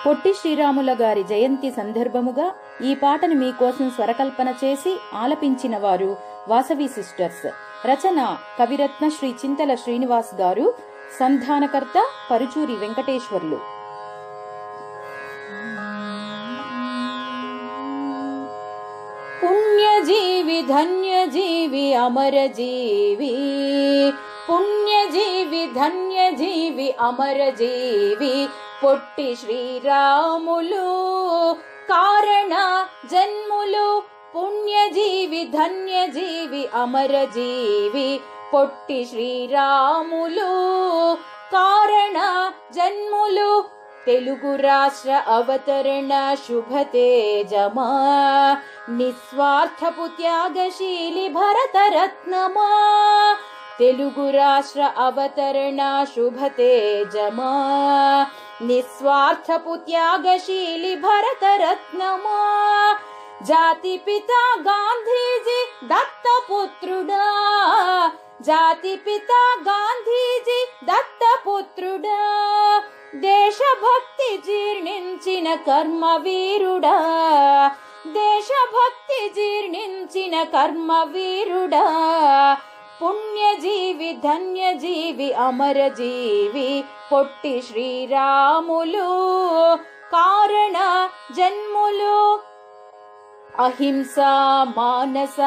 పొట్టి శ్రీరాముల గారి జయంతి సందర్భముగా ఈ పాటను మీకోసం స్వరకల్పన చేసి ఆలపించిన వారు వాసవి సిస్టర్స్. రచన కవిరత్న శ్రీ చింతల శ్రీనివాస్ గారు. సంధానకర్త పరుచూరి వెంకటేశ్వర్లు. పుణ్యజీవి ధన్యజీవి అమరజీవి, పుణ్యజీవి ధన్యజీవి అమరజీవి పొట్టి శ్రీరాములు కారణ జన్ములు. పుణ్యజీవి ధన్యజీవి అమరజీవి పొట్టి శ్రీరాములు కారణ జన్ములు. తెలుగు రాష్ట్ర అవతరణ శుభతేజమా, నిస్వార్థపు త్యాగశీలి భరతరత్నమా. తెలుగు రాష్ట్ర అవతరణ శుభతేజమా, నిస్వార్థపు త్యాగశీలి భరతరత్నమా. జాతిపిత గాంధీజీ దత్తపుత్రుడా, జాతిపిత గాంధీజీ దత్తపుత్రుడా. దేశభక్తి జీర్ణించిన కర్మవీరుడా, దేశభక్తి జీర్ణించిన కర్మవీరుడా. పుణ్యజీవి ధన్యజీవి అమరజీవి పొట్టి శ్రీరాములు కారణ జన్ములు. అహింసా మానస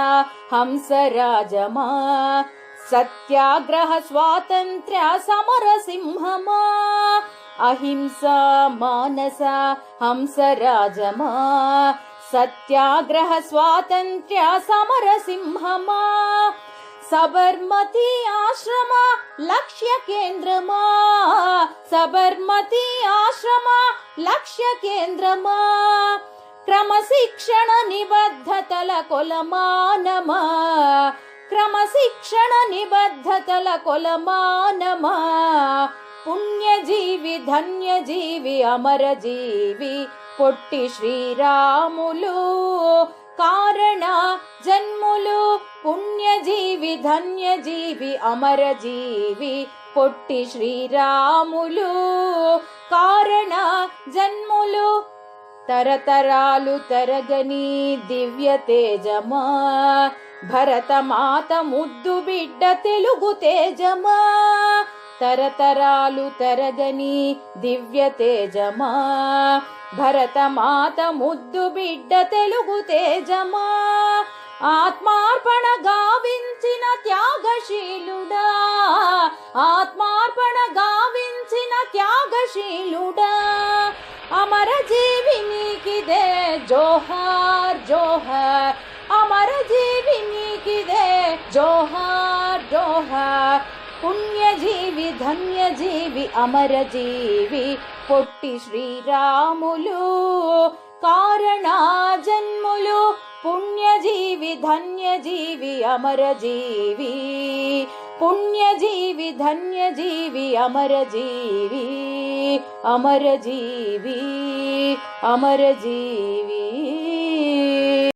హంసరాజమా, సత్యాగ్రహ స్వాతంత్ర్య సమర సింహమా. అహింసా మానస హంసరాజమా, సత్యాగ్రహ స్వాతంత్ర్య సమర సింహమా. సబర్మతి ఆశ్రమ లక్ష్య కేంద్రమా, సబర్మతి ఆశ్రమ లక్ష్య కేంద్రమా. క్రమశిక్షణ నిబద్ధతల కొలమానమా, క్రమశిక్షణ నిబద్ధతల కొలమానమా. పుణ్యజీవి ధన్యజీవి అమరజీవి పొట్టి శ్రీరాములు కారణ జన్ములు. పుణ్యజీవి ధన్యజీవి అమరజీవి పొట్టి శ్రీరాములు కారణ జన్ములు. తరతరాలు తరగని దివ్య తేజమా, భరతమాత ముద్దు బిడ్డ తెలుగు తేజమా. తరతరాలు తరగని దివ్య తేజమా, భరతమాత ముద్దు బిడ్డ తెలుగు తేజమా. ఆత్మార్పణ గావించిన త్యాగశీలుడా, ఆత్మార్పణ గావించిన త్యాగశీలుడా. అమరజీవి నీకిదే జోహార్ జోహార్, అమరజీవి నీకిదే జోహార్ జోహార్. పుణ్యజీవి ధన్యజీవి అమరజీవి పొట్టి శ్రీరాములు కారణ జన్ములు. పుణ్యజీవి ధన్యజీవి అమరజీవి, పుణ్యజీవి ధన్యజీవి అమరజీవి, అమరజీవి అమరజీవి.